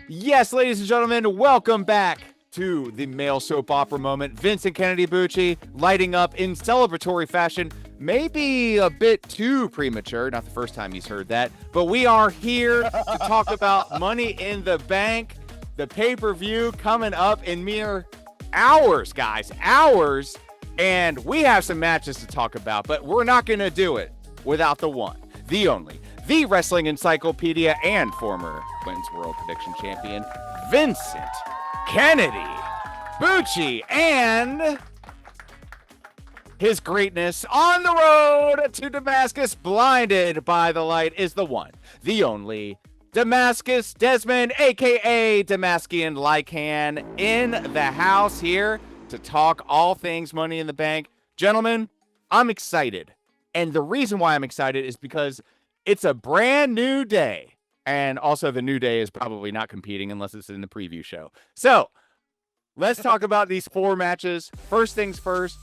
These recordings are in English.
Yes, ladies and gentlemen, welcome back to the male soap opera moment. Vincent Kennedy Bucci lighting up in celebratory fashion. Maybe a bit too premature, not the first time he's heard that, but we are here to talk about Money in the Bank, the pay-per-view coming up in mere hours, guys, hours. And we have some matches to talk about, but we're not going to do it without the one, the only, the wrestling encyclopedia and former Women's World Prediction Champion, Vincent Kennedy Bucci, and his greatness on the road to Damascus, blinded by the light, is the one, the only, Damascus Desmond, aka Damaskian Lycan, in the house here to talk all things Money in the Bank. Gentlemen, I'm excited. And the reason why I'm excited is because it's a brand new day. And also the new day is probably not competing unless it's in the preview show. So let's talk about these four matches. First things first,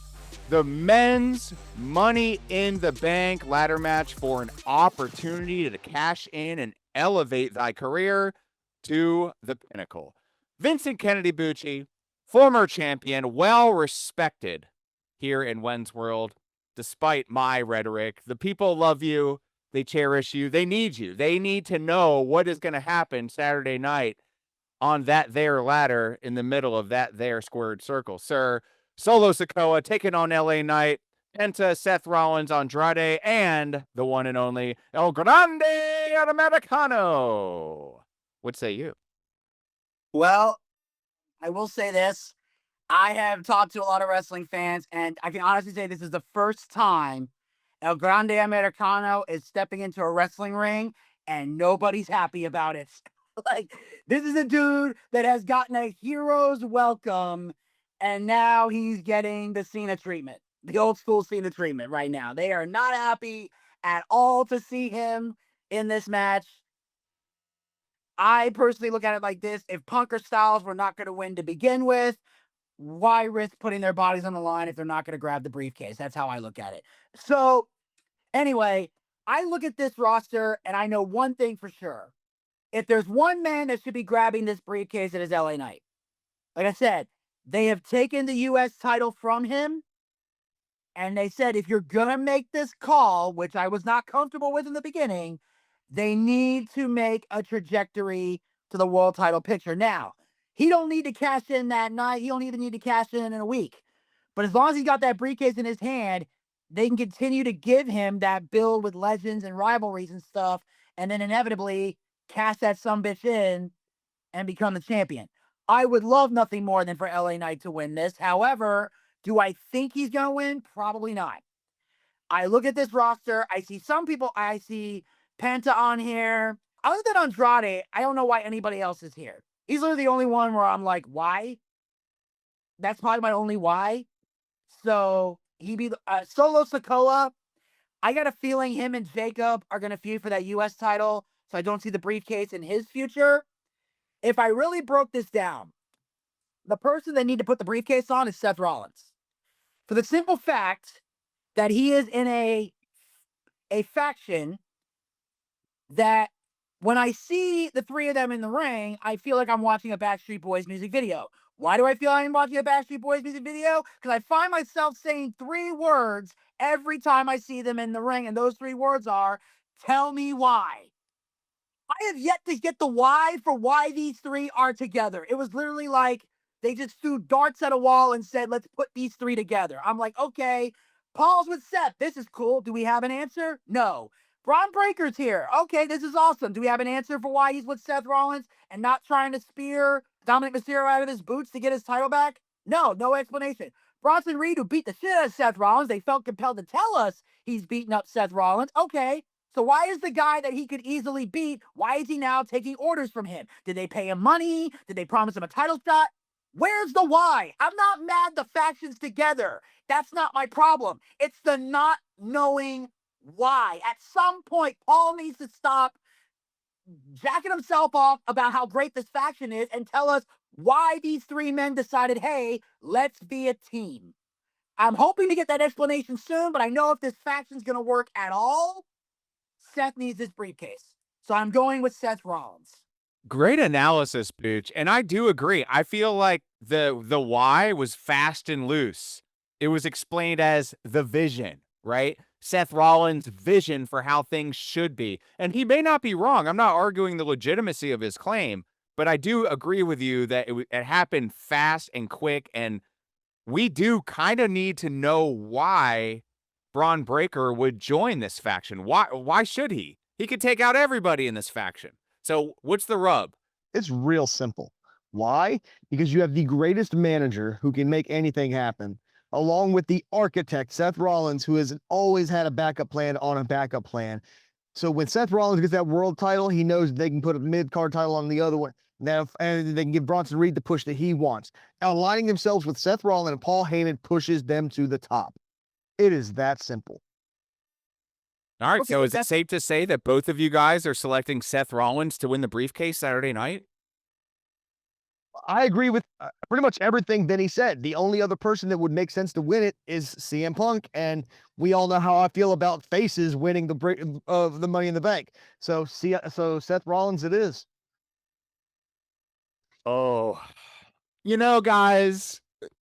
the men's Money in the Bank ladder match for an opportunity to cash in and elevate thy career to the pinnacle. Vincent Kennedy Bucci, former champion, well respected here in Wen's World, despite my rhetoric. The people love you. They cherish you. They need you. They need to know what is going to happen Saturday night on that there ladder in the middle of that there squared circle. Sir, Solo Sikoa taking on LA Knight, Penta, Seth Rollins, Andrade, and the one and only El Grande Americano. What say you? Well, I will say this. I have talked to a lot of wrestling fans, and I can honestly say this is the first time El Grande Americano is stepping into a wrestling ring, and nobody's happy about it. Like, this is a dude that has gotten a hero's welcome, and now he's getting the Cena treatment, the old school Cena treatment right now. They are not happy at all to see him in this match. I personally look at it like this. If Punk or Styles were not going to win to begin with, why risk putting their bodies on the line if they're not going to grab the briefcase? That's how I look at it. So, anyway, I look at this roster and I know one thing for sure. If there's one man that should be grabbing this briefcase, it is LA Knight. Like I said, they have taken the U.S. title from him. And they said, if you're going to make this call, which I was not comfortable with in the beginning, they need to make a trajectory to the world title picture. Now, he don't need to cash in that night. He don't even need to cash in a week. But as long as he's got that briefcase in his hand, they can continue to give him that build with legends and rivalries and stuff, and then inevitably cash that sumbitch in and become the champion. I would love nothing more than for LA Knight to win this. However, do I think he's going to win? Probably not. I look at this roster. I see some people. I see Penta on here. Other than Andrade, I don't know why anybody else is here. He's literally the only one where I'm like, why? That's probably my only why. So he be Solo Sikoa. I got a feeling him and Jacob are going to feud for that U.S. title. So I don't see the briefcase in his future. If I really broke this down, the person they need to put the briefcase on is Seth Rollins. For the simple fact that he is in a faction that when I see the three of them in the ring, I feel like I'm watching a Backstreet Boys music video. Why do I feel I'm watching a Backstreet Boys music video? Because I find myself saying three words every time I see them in the ring, and those three words are, tell me why. I have yet to get the why for why these three are together. It was literally like they just threw darts at a wall and said, let's put these three together. I'm like, okay, Paul's with Seth. This is cool. Do we have an answer? No. Braun Breaker's here. Okay, this is awesome. Do we have an answer for why he's with Seth Rollins and not trying to spear Dominic Mysterio out of his boots to get his title back? No, no explanation. Bronson Reed, who beat the shit out of Seth Rollins, they felt compelled to tell us he's beating up Seth Rollins. Okay, so why is the guy that he could easily beat, why is he now taking orders from him? Did they pay him money? Did they promise him a title shot? Where's the why? I'm not mad the factions together. That's not my problem. It's the not knowing why. At some point, Paul needs to stop jacking himself off about how great this faction is and tell us why these three men decided, hey, let's be a team. I'm hoping to get that explanation soon, but I know if this faction's going to work at all, Seth needs this briefcase. So I'm going with Seth Rollins. Great analysis, Booch. And I do agree. I feel like the why was fast and loose. It was explained as the vision, right? Seth Rollins' vision for how things should be. And he may not be wrong. I'm not arguing the legitimacy of his claim, but I do agree with you that it happened fast and quick. And we do kind of need to know why Braun Breaker would join this faction. Why should he? He could take out everybody in this faction. So what's the rub? It's real simple. Why? Because you have the greatest manager who can make anything happen, along with the architect, Seth Rollins, who has always had a backup plan on a backup plan. So when Seth Rollins gets that world title, he knows they can put a mid-card title on the other one. Now, and they can give Bronson Reed the push that he wants. Aligning themselves with Seth Rollins and Paul Heyman pushes them to the top. It is that simple. All right, Okay, so is it safe to say that both of you guys are selecting Seth Rollins to win the briefcase Saturday night? I agree with pretty much everything Vinny said. The only other person that would make sense to win it is CM Punk, and we all know how I feel about faces winning the Money in the Bank. So Seth Rollins it is. Oh, guys,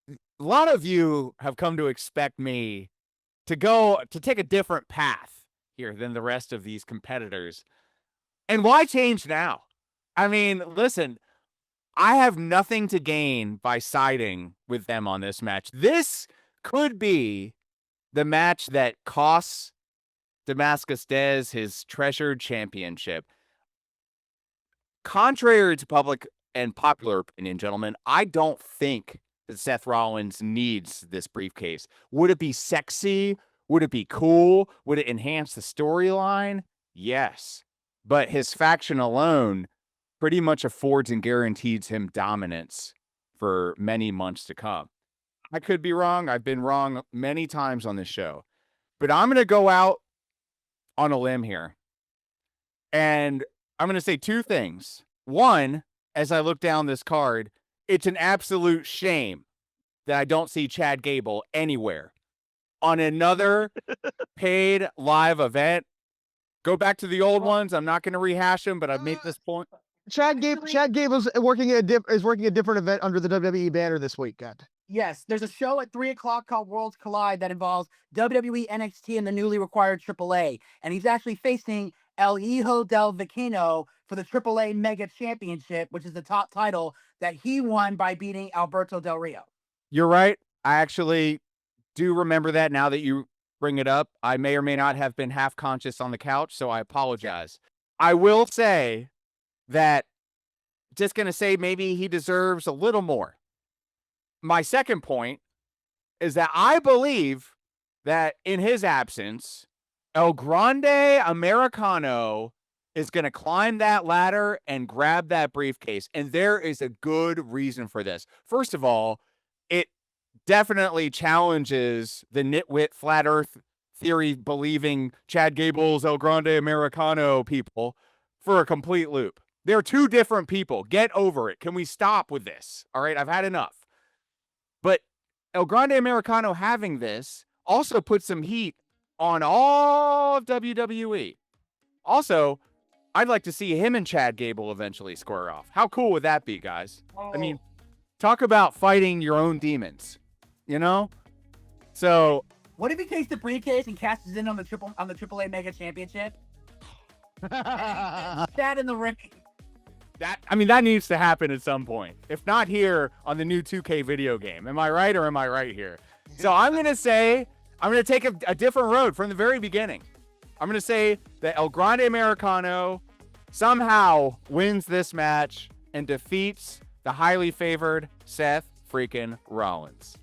a lot of you have come to expect me to take a different path here than the rest of these competitors. And why change now? I mean, listen, I have nothing to gain by siding with them on this match. This could be the match that costs Damascus Dez his treasured championship. Contrary to public and popular opinion, gentlemen, I don't think that Seth Rollins needs this briefcase. Would it be sexy? Would it be cool? Would it enhance the storyline? Yes. But his faction alone pretty much affords and guarantees him dominance for many months to come. I could be wrong. I've been wrong many times on this show. But I'm going to go out on a limb here. And I'm going to say two things. One, as I look down this card, it's an absolute shame that I don't see Chad Gable anywhere on another paid live event. Go back to the old ones. I'm not going to rehash them, but I've made this point. Chad Gable's working a different event under the WWE banner this week. God. Yes, there's a show at 3 o'clock called Worlds Collide that involves WWE, NXT, and the newly required AAA. And he's actually facing El Hijo del Vecino for the AAA Mega Championship, which is the top title that he won by beating Alberto Del Rio. You're right. I actually do remember that now that you bring it up. I may or may not have been half conscious on the couch, so I apologize. I will say that, just going to say maybe he deserves a little more. My second point is that I believe that in his absence, El Grande Americano is going to climb that ladder and grab that briefcase. And there is a good reason for this. First of all, it definitely challenges the nitwit flat earth theory believing Chad Gable's El Grande Americano people for a complete loop. They're two different people. Get over it. Can we stop with this? All right, I've had enough. But El Grande Americano having this also puts some heat on all of WWE. Also, I'd like to see him and Chad Gable eventually square off. How cool would that be, guys? I mean, talk about fighting your own demons, So, what if he takes the briefcase and cashes in on the AAA Mega Championship? That in the ring. That needs to happen at some point. If not here on the new 2K video game. Am I right or am I right here? So I'm going to take a different road from the very beginning. I'm going to say that El Grande Americano somehow wins this match and defeats the highly favored Seth freaking Rollins.